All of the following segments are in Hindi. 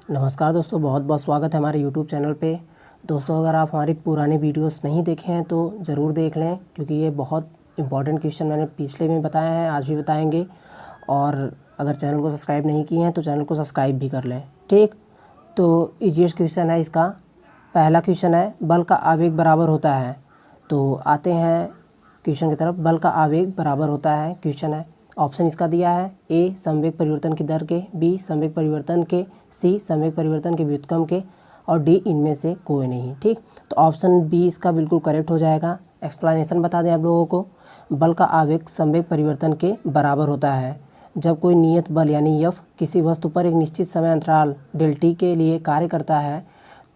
नमस्कार दोस्तों, बहुत बहुत स्वागत है हमारे YouTube चैनल पे। दोस्तों, अगर आप हमारी पुरानी वीडियोस नहीं देखे हैं तो ज़रूर देख लें, क्योंकि ये बहुत इंपॉर्टेंट क्वेश्चन मैंने पिछले में बताए हैं, आज भी बताएंगे। और अगर चैनल को सब्सक्राइब नहीं किए हैं तो चैनल को सब्सक्राइब भी कर लें, ठीक। तो ईजीएस्ट क्वेश्चन है इसका। पहला क्वेश्चन है, बल का आवेग बराबर होता है। तो आते हैं क्वेश्चन की तरफ। बल का आवेग बराबर होता है क्वेश्चन है। ऑप्शन इसका दिया है, ए संवेग परिवर्तन की दर के, बी संवेग परिवर्तन के, सी संवेग परिवर्तन के व्युत्क्रम के, और डी इनमें से कोई नहीं, ठीक। तो ऑप्शन बी इसका बिल्कुल करेक्ट हो जाएगा। एक्सप्लेनेशन बता दें आप लोगों को। बल का आवेग संवेग परिवर्तन के बराबर होता है जब कोई नियत बल यानी एफ किसी वस्तु पर एक निश्चित समय अंतराल डेल टी के लिए कार्य करता है,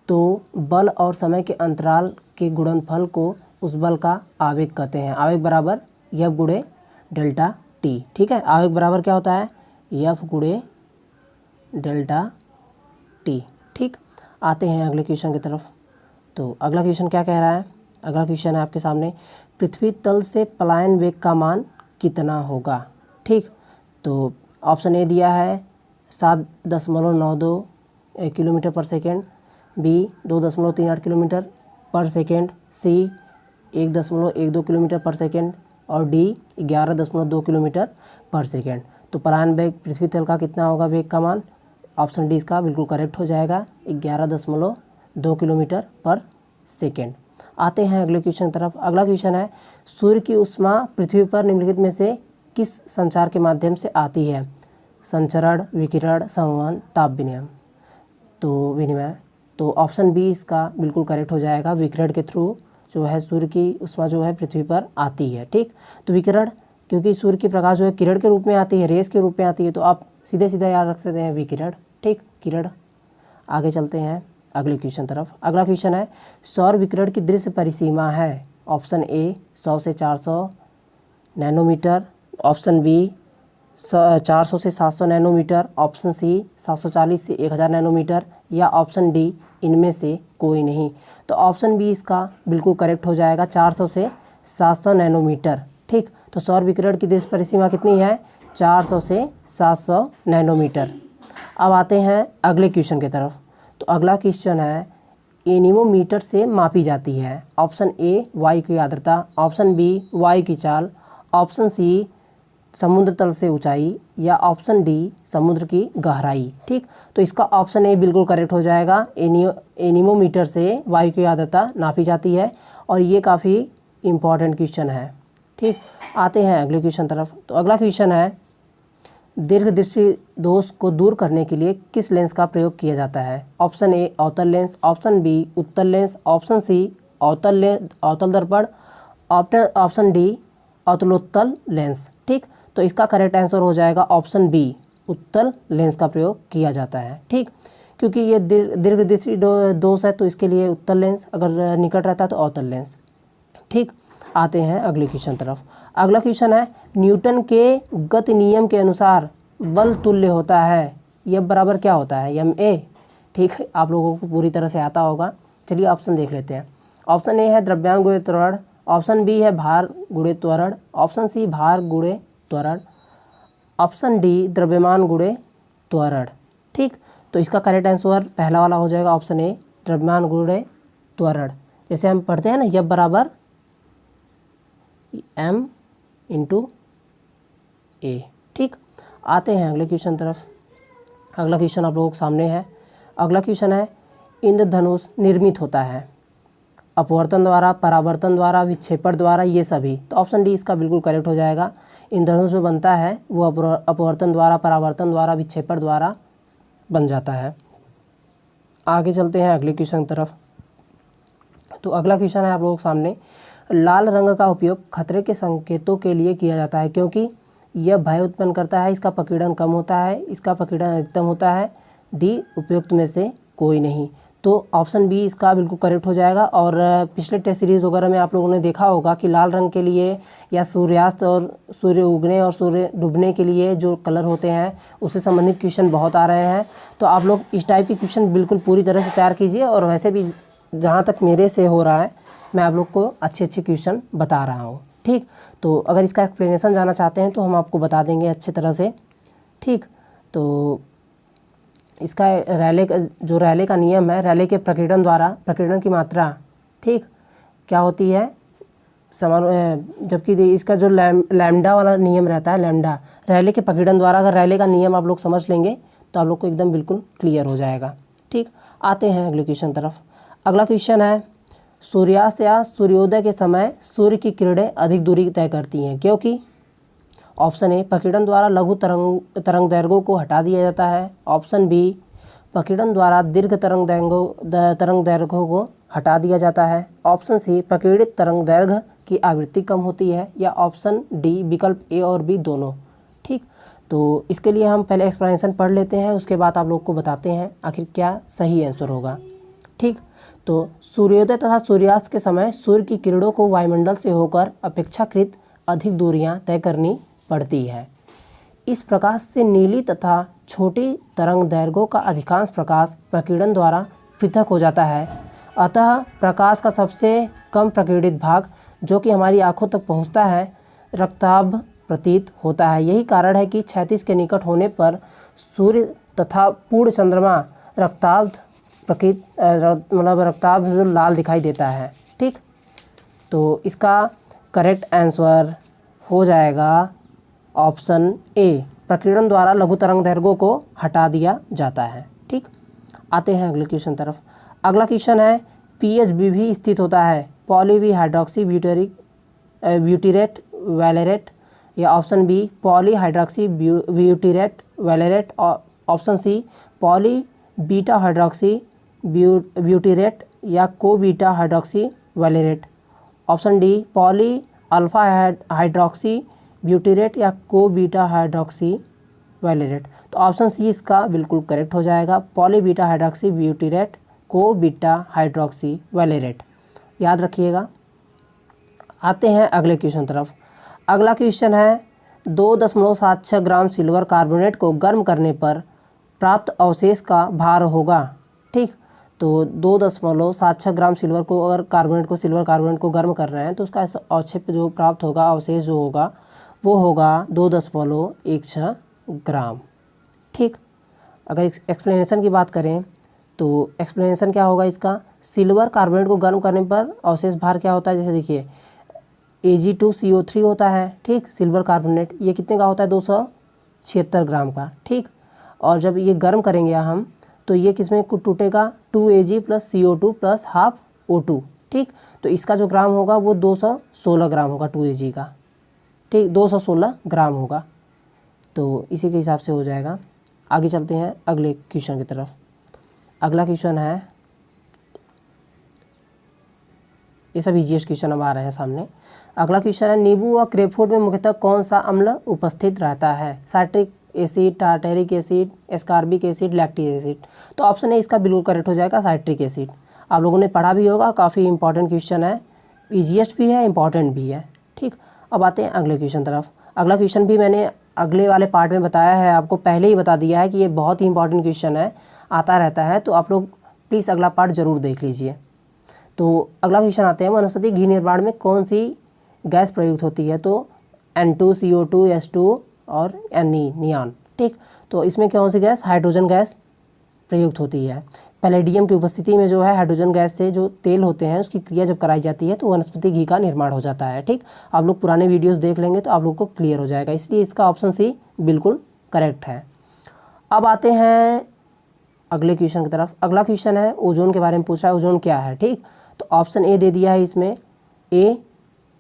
तो बल और समय के अंतराल के गुणनफल को उस बल का आवेग कहते हैं। आवेग बराबर एफ गुणे डेल्टा टी, ठीक है। आवेग बराबर क्या होता है, एफ गुणे डेल्टा टी, ठीक। आते हैं अगले क्वेश्चन की तरफ। तो अगला क्वेश्चन क्या कह रहा है। अगला क्वेश्चन है आपके सामने, पृथ्वी तल से पलायन वेग का मान कितना होगा, ठीक। तो ऑप्शन ए दिया है 7.92 किलोमीटर पर सेकेंड, बी 2.38 किलोमीटर पर सेकेंड, सी 1.12 किलोमीटर पर सेकेंड, और डी 11.2 किलोमीटर पर सेकेंड। तो पलायन वेग पृथ्वी तल का कितना होगा वेग का मान। ऑप्शन डी इसका बिल्कुल करेक्ट हो जाएगा, 11.2 किलोमीटर पर सेकेंड। आते हैं अगले क्वेश्चन की तरफ। अगला क्वेश्चन है, सूर्य की ऊष्मा पृथ्वी पर निम्नलिखित में से किस संचार के माध्यम से आती है। संचरण, विकिरण, संवहन, ताप विनिमय। तो ऑप्शन बी इसका बिल्कुल करेक्ट हो जाएगा। विकिरण के थ्रू जो है सूर्य की ऊष्मा जो है पृथ्वी पर आती है, ठीक। तो विकिरण, क्योंकि सूर्य की प्रकाश जो है किरण के रूप में आती है, रेस के रूप में आती है, तो आप सीधे सीधे याद रख सकते हैं विकिरण, ठीक, किरण। आगे चलते हैं अगले क्वेश्चन तरफ। अगला क्वेश्चन है, सौर विकिरण की दृश्य परिसीमा है। ऑप्शन ए 100 से 400 नैनोमीटर, ऑप्शन बी 400 से 700 नैनोमीटर, ऑप्शन सी 740 से 1000 नैनोमीटर, या ऑप्शन डी इनमें से कोई नहीं। तो ऑप्शन बी इसका बिल्कुल करेक्ट हो जाएगा, 400 से 700 नैनोमीटर, ठीक। तो सौर विकिरण की दृश्य परिसीमा कितनी है, 400 से 700 नैनोमीटर। अब आते हैं अगले क्वेश्चन की तरफ। तो अगला क्वेश्चन है, एनीमोमीटर से मापी जाती है। ऑप्शन ए वायु की आर्द्रता, ऑप्शन बी वायु की चाल, ऑप्शन सी समुद्र तल से ऊंचाई, या ऑप्शन डी समुद्र की गहराई, ठीक। तो इसका ऑप्शन ए बिल्कुल करेक्ट हो जाएगा। एनीमोमीटर से वायु की आर्द्रता नापी जाती है, और ये काफ़ी इम्पॉर्टेंट क्वेश्चन है, ठीक। आते हैं अगले क्वेश्चन तरफ। तो अगला क्वेश्चन है, दीर्घदृष्टि दोष को दूर करने के लिए किस लेंस का प्रयोग किया जाता है। ऑप्शन ए अवतल लेंस, ऑप्शन बी उत्तल लेंस, ऑप्शन सी अवतल दर्पण, ऑप्शन डी अवतलोत्तल लेंस, ठीक। तो इसका करेक्ट आंसर हो जाएगा ऑप्शन बी, उत्तल लेंस का प्रयोग किया जाता है, ठीक। क्योंकि ये दीर्घदृष्टि दोष है, तो इसके लिए उत्तल लेंस, अगर निकट रहता है तो अवतल लेंस, ठीक। आते हैं अगले क्वेश्चन तरफ। अगला क्वेश्चन है, न्यूटन के गति नियम के अनुसार बल तुल्य होता है। यह बराबर क्या होता है, एम ए, ठीक। आप लोगों को पूरी तरह से आता होगा। चलिए ऑप्शन देख लेते हैं। ऑप्शन ए है द्रव्यमान गुणे त्वरण, ऑप्शन बी है भार गुणे त्वरण, ऑप्शन सी भार गुणे त्वरण, ऑप्शन डी द्रव्यमान गुणे त्वरण, ठीक। तो इसका करेक्ट आंसर पहला वाला हो जाएगा, ऑप्शन ए द्रव्यमान गुणे त्वरण। जैसे हम पढ़ते हैं ना, यह बराबर m इंटू ए, ठीक। आते हैं अगले क्वेश्चन तरफ। अगला क्वेश्चन आप लोगों के सामने है। अगला क्वेश्चन है, इंद्रधनुष निर्मित होता है अपवर्तन द्वारा, परावर्तन द्वारा, विक्षेपण द्वारा, ये सभी। तो ऑप्शन डी इसका बिल्कुल करेक्ट हो जाएगा। इंद्रधनुष जो बनता है वो अपवर्तन द्वारा, परावर्तन द्वारा, विक्षेपण द्वारा बन जाता है। आगे चलते हैं अगले क्वेश्चन की तरफ। तो अगला क्वेश्चन है आप लोगों के सामने, लाल रंग का उपयोग खतरे के संकेतों के लिए किया जाता है क्योंकि यह भय उत्पन्न करता है, इसका प्रकीर्णन कम होता है, इसका प्रकीर्णन अधिकतम होता है, डी उपयुक्त में से कोई नहीं। तो ऑप्शन बी इसका बिल्कुल करेक्ट हो जाएगा। और पिछले टेस्ट सीरीज़ वगैरह में आप लोगों ने देखा होगा कि लाल रंग के लिए या सूर्यास्त और सूर्य उगने और सूर्य डूबने के लिए जो कलर होते हैं उससे संबंधित क्वेश्चन बहुत आ रहे हैं। तो आप लोग इस टाइप के क्वेश्चन बिल्कुल पूरी तरह से तैयार कीजिए। और वैसे भी जहाँ तक मेरे से हो रहा है मैं आप लोग को अच्छे अच्छे क्वेश्चन बता रहा हूँ, ठीक। तो अगर इसका एक्सप्लेनेशन जानना चाहते हैं तो हम आपको बता देंगे अच्छे तरह से, ठीक। तो इसका रैले का नियम है, रैले के प्रकीर्णन द्वारा प्रकीर्णन की मात्रा, ठीक, क्या होती है समान, जबकि इसका जो लैम्डा वाला नियम रहता है, लैम्डा रैले के प्रकीर्णन द्वारा, अगर रैले का नियम आप लोग समझ लेंगे तो आप लोग को एकदम बिल्कुल क्लियर हो जाएगा, ठीक। आते हैं अगले क्वेश्चन तरफ। अगला क्वेश्चन है, सूर्यास्त या सूर्योदय के समय सूर्य की किरणें अधिक दूरी तय करती हैं क्योंकि ऑप्शन ए प्रकीर्णन द्वारा लघु तरंग दैर्घ्यों को हटा दिया जाता है, ऑप्शन बी प्रकीर्णन द्वारा दीर्घ तरंग दैर्घ्यों को हटा दिया जाता है, ऑप्शन सी प्रकीर्णित तरंग दैर्घ्य की आवृत्ति कम होती है, या ऑप्शन डी विकल्प ए और बी दोनों, ठीक। तो इसके लिए हम पहले एक्सप्लेनेशन पढ़ लेते हैं, उसके बाद आप लोग को बताते हैं आखिर क्या सही आंसर होगा, ठीक। तो सूर्योदय तथा सूर्यास्त के समय सूर्य की किरणों को वायुमंडल से होकर अपेक्षाकृत अधिक दूरियां तय करनी पड़ती है। इस प्रकाश से नीली तथा छोटी तरंग दैर्घ्यों का अधिकांश प्रकाश प्रकीर्णन द्वारा पृथक हो जाता है, अतः प्रकाश का सबसे कम प्रकीर्णित भाग जो कि हमारी आंखों तक पहुंचता है रक्ताभ प्रतीत होता है। यही कारण है कि 36 के निकट होने पर सूर्य तथा पूर्ण चंद्रमा रक्ताभ प्रकृत मतलब रक्ताभ जो लाल दिखाई देता है, ठीक। तो इसका करेक्ट आंसर हो जाएगा ऑप्शन ए, प्रकीर्णन द्वारा लघु तरंग दैर्घ्यों को हटा दिया जाता है, ठीक। आते हैं अगले क्वेश्चन तरफ। अगला क्वेश्चन है, पीएचबी भी स्थित होता है पॉली हाइड्रोक्सी ब्यूटीरेट वैलेरेट, या option b poly hydroxy butyrate valerate, option c poly beta hydroxy butyrate या co beta hydroxy valerate, option d poly alpha hydroxy butyrate या को बीटा हाइड्रोक्सी वैलेरेट। तो ऑप्शन सी इसका बिल्कुल करेक्ट हो जाएगा, पॉली बीटा हाइड्रोक्सी ब्यूटीरेट को बीटा हाइड्रोक्सी वैलेरेट, याद रखिएगा। आते हैं अगले क्वेश्चन तरफ। अगला क्वेश्चन है, 2.76 ग्राम सिल्वर कार्बोनेट को गर्म करने पर प्राप्त अवशेष का भार होगा, ठीक। तो 2.76 ग्राम सिल्वर को अगर सिल्वर कार्बोनेट को गर्म कर रहे हैं तो उसका अवक्षेप जो प्राप्त होगा, अवशेष जो होगा वो होगा 2.16 ग्राम, ठीक। अगर एक्सप्लेनेशन की बात करें तो एक्सप्लेनेशन क्या होगा इसका, सिल्वर कार्बोनेट को गर्म करने पर अवशेष भार क्या होता है, जैसे देखिए Ag2CO3 होता है, ठीक। सिल्वर कार्बोनेट ये कितने का होता है, 276 ग्राम का, ठीक। और जब ये गर्म करेंगे हम तो ये किसमें टूटेगा, 2Ag + CO2 + हाफ O2, ठीक। तो इसका जो ग्राम होगा वो 216 ग्राम होगा 2Ag का, ठीक, 216 ग्राम होगा। तो इसी के हिसाब से हो जाएगा। आगे चलते हैं अगले क्वेश्चन की तरफ। अगला क्वेश्चन है, ये सब ईजीएस्ट क्वेश्चन अब आ रहे हैं सामने। अगला क्वेश्चन है, नींबू और ग्रेपफ्रूट में मुख्यतः कौन सा अम्ल उपस्थित रहता है, citric acid, tartaric acid, ascorbic acid, lactic acid. तो ऑप्शन है इसका बिल्कुल करेक्ट हो जाएगा, साइट्रिक एसिड। आप लोगों ने पढ़ा भी होगा, काफ़ी इंपॉर्टेंट क्वेश्चन है, ईजीएस्ट भी है, इंपॉर्टेंट भी है, ठीक। अब आते हैं अगले क्वेश्चन तरफ। अगला क्वेश्चन भी मैंने अगले वाले पार्ट में बताया है, आपको पहले ही बता दिया है कि ये बहुत ही इंपॉर्टेंट क्वेश्चन है, आता रहता है, तो आप लोग प्लीज़ अगला पार्ट ज़रूर देख लीजिए। तो अगला क्वेश्चन आते हैं, वनस्पति घी निर्माण में कौन सी गैस प्रयुक्त होती है, तो N2, CO2, H2 और नियान, ठीक। तो इसमें कौन सी गैस, हाइड्रोजन गैस प्रयुक्त होती है। पैलेडियम की उपस्थिति में जो है हाइड्रोजन गैस से जो तेल होते हैं उसकी क्रिया जब कराई जाती है तो वनस्पति घी का निर्माण हो जाता है, ठीक। आप लोग पुराने वीडियोस देख लेंगे तो आप लोग को क्लियर हो जाएगा, इसलिए इसका ऑप्शन सी बिल्कुल करेक्ट है। अब आते हैं अगले क्वेश्चन की तरफ। अगला क्वेश्चन है, ओजोन के बारे में पूछ रहा है, ओजोन क्या है, ठीक। तो ऑप्शन ए दे दिया है इसमें, ए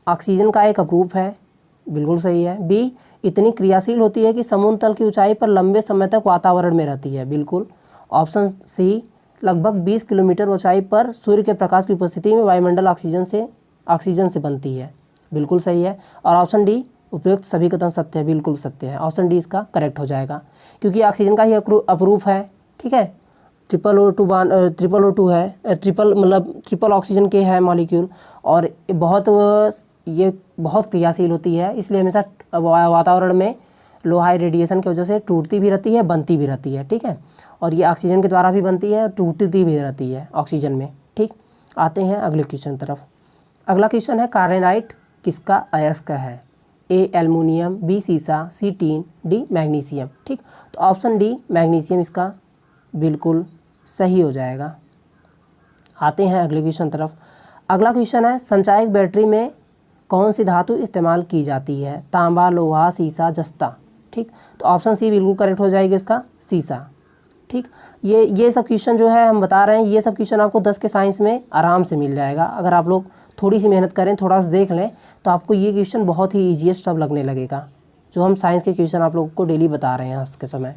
ऑक्सीजन का एक अपरूप है, बिल्कुल सही है। बी इतनी क्रियाशील होती है कि समुद्र तल की ऊंचाई पर लंबे समय तक वातावरण में रहती है, बिल्कुल। ऑप्शन सी लगभग 20 किलोमीटर ऊंचाई पर सूर्य के प्रकाश की उपस्थिति में वायुमंडल ऑक्सीजन से बनती है, बिल्कुल सही है। और ऑप्शन डी उपयुक्त सभी कथन सत्य है, बिल्कुल सत्य है। ऑप्शन डी इसका करेक्ट हो जाएगा क्योंकि ऑक्सीजन का ही अपरूप है, ठीक है। ट्रिपल O2 है, ट्रिपल ऑक्सीजन के है मॉलिक्यूल, और ये बहुत क्रियाशील होती है, इसलिए हमेशा वातावरण में लो हाई रेडिएशन की वजह से टूटती भी रहती है, बनती भी रहती है, ठीक है। और ये ऑक्सीजन के द्वारा भी बनती है, टूटती भी रहती है ऑक्सीजन में, ठीक। आते हैं अगले क्वेश्चन तरफ। अगला क्वेश्चन है कार्बोनाइट किसका अयस्क है? ए एल्युमिनियम, बी सीसा, सी टीन, डी मैग्नीशियम। ठीक, तो ऑप्शन डी मैग्नीशियम इसका बिल्कुल सही हो जाएगा। आते हैं अगले क्वेश्चन तरफ। अगला क्वेश्चन है संचायक बैटरी में कौन सी धातु इस्तेमाल की जाती है? तांबा, लोहा, सीसा, जस्ता। ठीक, तो ऑप्शन सी बिल्कुल करेक्ट हो जाएगा इसका, सीसा। ठीक, ये सब क्वेश्चन जो है हम बता रहे हैं, ये सब क्वेश्चन आपको 10 के साइंस में आराम से मिल जाएगा। अगर आप लोग थोड़ी सी मेहनत करें, थोड़ा सा देख लें, तो आपको ये क्वेश्चन बहुत ही ईजीएस्ट सब लगने लगेगा, जो हम साइंस के क्वेश्चन आप लोगों को डेली बता रहे हैं आज के समय।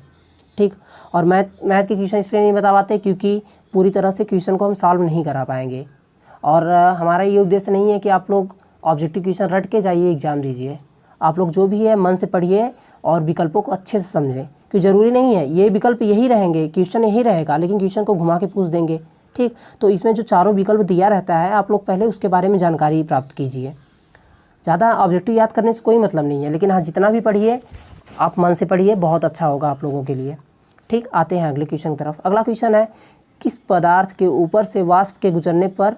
ठीक, और मैथ के क्वेश्चन इसलिए नहीं बता पाते क्योंकि पूरी तरह से क्वेश्चन को हम सॉल्व नहीं करा पाएंगे, और हमारा ये उद्देश्य नहीं है कि आप लोग ऑब्जेक्टिव क्वेश्चन रट के जाइए एग्जाम दीजिए। आप लोग जो भी है मन से पढ़िए और विकल्पों को अच्छे से समझें, क्योंकि ज़रूरी नहीं है ये विकल्प यही रहेंगे, क्वेश्चन यही रहेगा, लेकिन क्वेश्चन को घुमा के पूछ देंगे। ठीक, तो इसमें जो चारों विकल्प दिया रहता है, आप लोग पहले उसके बारे में जानकारी प्राप्त कीजिए। ज़्यादा ऑब्जेक्टिव याद करने से कोई मतलब नहीं है, लेकिन हाँ जितना भी पढ़िए आप मन से पढ़िए, बहुत अच्छा होगा आप लोगों के लिए। ठीक, आते हैं अगले क्वेश्चन की तरफ। अगला क्वेश्चन है किस पदार्थ के ऊपर से वाष्प के गुजरने पर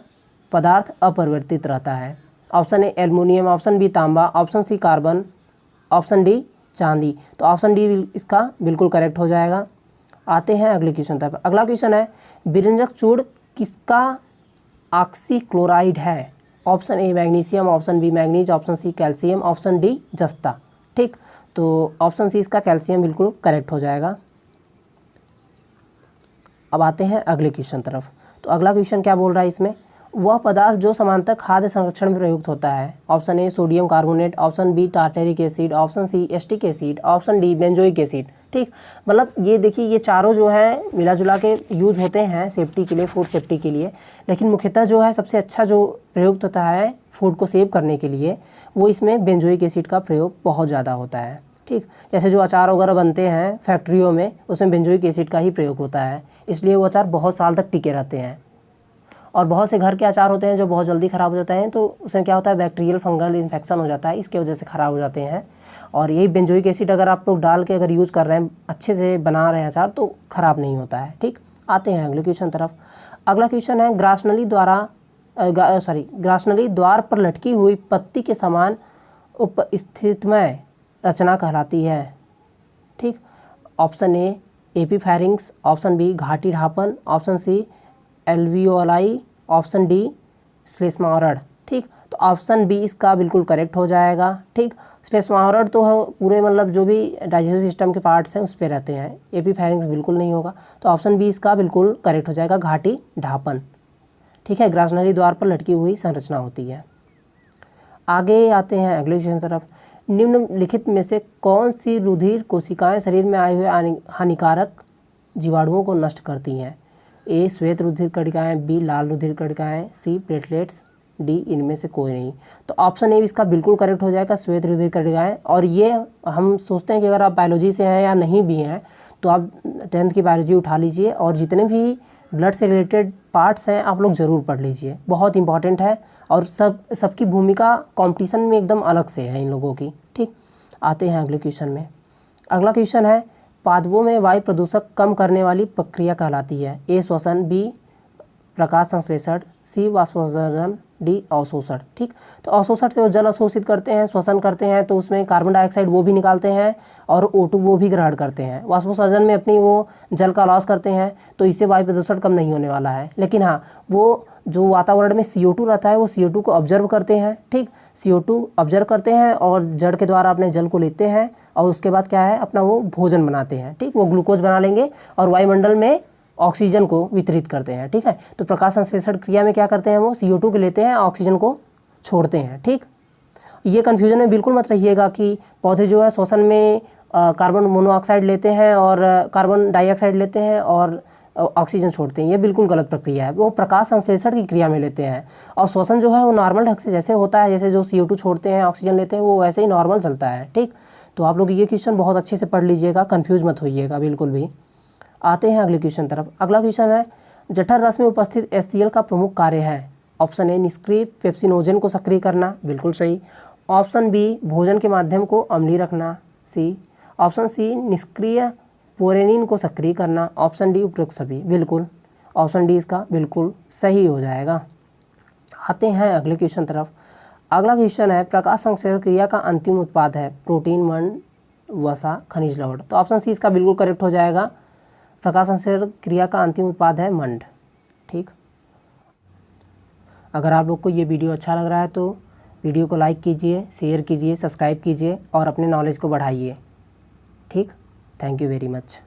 पदार्थ अपरिवर्तित रहता है? Option a aluminium, option b तांबा, option c carbon, option d चांदी। तो ऑप्शन डी इसका बिल्कुल करेक्ट हो जाएगा। आते हैं अगले क्वेश्चन तरफ। अगला क्वेश्चन है विरंजक चूर्ण किसका ऑक्सीक्लोराइड है? Option A magnesium, option B manganese, option C calcium, option D जस्ता। ठीक, तो ऑप्शन सी इसका कैल्शियम बिल्कुल करेक्ट हो जाएगा। अब आते हैं अगले क्वेश्चन तरफ। तो अगला क्वेश्चन क्या बोल रहा है इसमें? वह पदार्थ जो समांतर खाद्य संरक्षण में प्रयुक्त होता है। Option A sodium carbonate, option B tartaric acid, option C acetic acid, option D benzoic acid. ठीक, मतलब ये देखिए ये चारों जो है मिला जुला के यूज होते हैं सेफ्टी के लिए, फूड सेफ्टी के लिए, लेकिन मुख्यतः जो है सबसे अच्छा जो प्रयुक्त होता है फूड को सेव करने के लिए, वो इसमें बेंजोइक एसिड का प्रयोग बहुत ज़्यादा होता है। ठीक, जैसे जो अचार वगैरह बनते हैं फैक्ट्रियों में, उसमें बेंजोइक एसिड का ही प्रयोग होता है, इसलिए वो अचार बहुत साल तक टिके रहते हैं। और बहुत से घर के अचार होते हैं जो बहुत जल्दी ख़राब हो जाते हैं, तो उसमें क्या होता है बैक्टीरियल फंगल इन्फेक्शन हो जाता है, इसके वजह से ख़राब हो जाते हैं। और यही बेंजोइक एसिड अगर आप लोग डाल के अगर यूज़ कर रहे हैं, अच्छे से बना रहे हैं अचार, तो ख़राब नहीं होता है। ठीक, आते हैं अगले क्वेश्चन तरफ। अगला क्वेश्चन है ग्रासनली द्वार पर लटकी हुई पत्ती के समान उपस्थितमय रचना कहलाती है। ठीक, ऑप्शन ए एपीफैरिंग्स, ऑप्शन बी घाटी ढापन, option c alveoli, option d श्लेष्मावरण। ठीक, तो ऑप्शन बी इसका बिल्कुल करेक्ट हो जाएगा। ठीक, श्लेष्मावरण तो पूरे मतलब जो भी डाइजेस्टिव सिस्टम के पार्ट्स हैं उस पर रहते हैं, एपीफैरिंग्स बिल्कुल नहीं होगा, तो ऑप्शन बी इसका बिल्कुल करेक्ट हो जाएगा, घाटी ढापन। ठीक है, ग्रासनली द्वार पर लटकी हुई संरचना होती है। आगे आते हैं अगले क्वेश्चन की तरफ। निम्नलिखित में से कौन सी रुधिर कोशिकाएं शरीर में आए हुए हानिकारक जीवाणुओं को नष्ट करती हैं? ए श्वेत रुधिर कणिकाएं, बी लाल रुधिर कणिकाएं, सी प्लेटलेट्स, डी इनमें से कोई नहीं। तो ऑप्शन ए इसका बिल्कुल करेक्ट हो जाएगा, श्वेत रुधिर कणिकाएं। और ये हम सोचते हैं कि अगर आप बायोलॉजी से हैं या नहीं भी हैं, तो आप 10th की बायोलॉजी उठा लीजिए और जितने भी ब्लड से रिलेटेड पार्ट्स हैं आप लोग ज़रूर पढ़ लीजिए, बहुत इंपॉर्टेंट है। और सबकी भूमिका कंपटीशन में एकदम अलग से है इन लोगों की। ठीक, आते हैं अगले क्वेश्चन में। अगला क्वेश्चन है पादपों में वायु प्रदूषक कम करने वाली प्रक्रिया कहलाती है? ए श्वसन, बी प्रकाश संश्लेषण, सी वाष्पोत्सर्जन, डी अवशोषण। ठीक, तो अवशोषण से वो जल अवशोषित करते हैं, श्वसन करते हैं, तो उसमें कार्बन डाइऑक्साइड वो भी निकालते हैं और O2 वो भी ग्रहण करते हैं। वाष्पोत्सर्जन में अपनी वो जल का लॉस करते हैं, तो इससे वायु प्रदूषण कम नहीं होने वाला है। लेकिन हाँ, वो जो वातावरण में CO2 रहता है वो CO2 को ऑब्जर्व करते हैं। ठीक, CO2 ऑब्जर्व करते हैं और जड़ के द्वारा अपने जल को लेते हैं और उसके बाद क्या है अपना वो भोजन बनाते हैं। ठीक, वो ग्लूकोज बना लेंगे और वायुमंडल में ऑक्सीजन को वितरित करते हैं। ठीक है, तो प्रकाश संश्लेषण क्रिया में क्या करते हैं वो CO2 को लेते हैं, ऑक्सीजन को छोड़ते हैं। ठीक, ये कन्फ्यूजन में बिल्कुल मत रहिएगा कि पौधे जो है श्वसन में कार्बन मोनोऑक्साइड लेते हैं और कार्बन डाइऑक्साइड लेते हैं और ऑक्सीजन छोड़ते हैं, ये बिल्कुल गलत प्रक्रिया है। वो प्रकाश संश्लेषण की क्रिया में लेते हैं और श्वसन जो है वो नॉर्मल ढंग से जैसे होता है, जैसे जो CO2 छोड़ते हैं ऑक्सीजन लेते हैं, वो वैसे ही नॉर्मल चलता है। ठीक, तो आप लोग ये क्वेश्चन बहुत अच्छे से पढ़ लीजिएगा, कन्फ्यूज मत होइएगा बिल्कुल भी। आते हैं अगले क्वेश्चन तरफ। अगला क्वेश्चन है जठर रस में उपस्थित HCl का प्रमुख कार्य है? ऑप्शन ए निष्क्रिय पेप्सिनोजन को सक्रिय करना, बिल्कुल सही। ऑप्शन बी भोजन के माध्यम को अम्लीय रखना, सी। ऑप्शन सी निष्क्रिय पोरेनिन को सक्रिय करना, ऑप्शन डी उपरोक्त सभी, बिल्कुल। ऑप्शन डी इसका बिल्कुल सही हो जाएगा। आते हैं अगले क्वेश्चन तरफ। अगला क्वेश्चन है प्रकाश संश्लेषण क्रिया का अंतिम उत्पाद है प्रोटीन, मंड, वसा, खनिज लवण। तो ऑप्शन सी इसका बिल्कुल करेक्ट हो जाएगा। प्रकाश संश्लेषण क्रिया का अंतिम उत्पाद है मंड। ठीक, अगर आप लोग को ये वीडियो अच्छा लग रहा है तो वीडियो को लाइक कीजिए, शेयर कीजिए, सब्सक्राइब कीजिए और अपने नॉलेज को बढ़ाइए। ठीक, थैंक यू वेरी मच।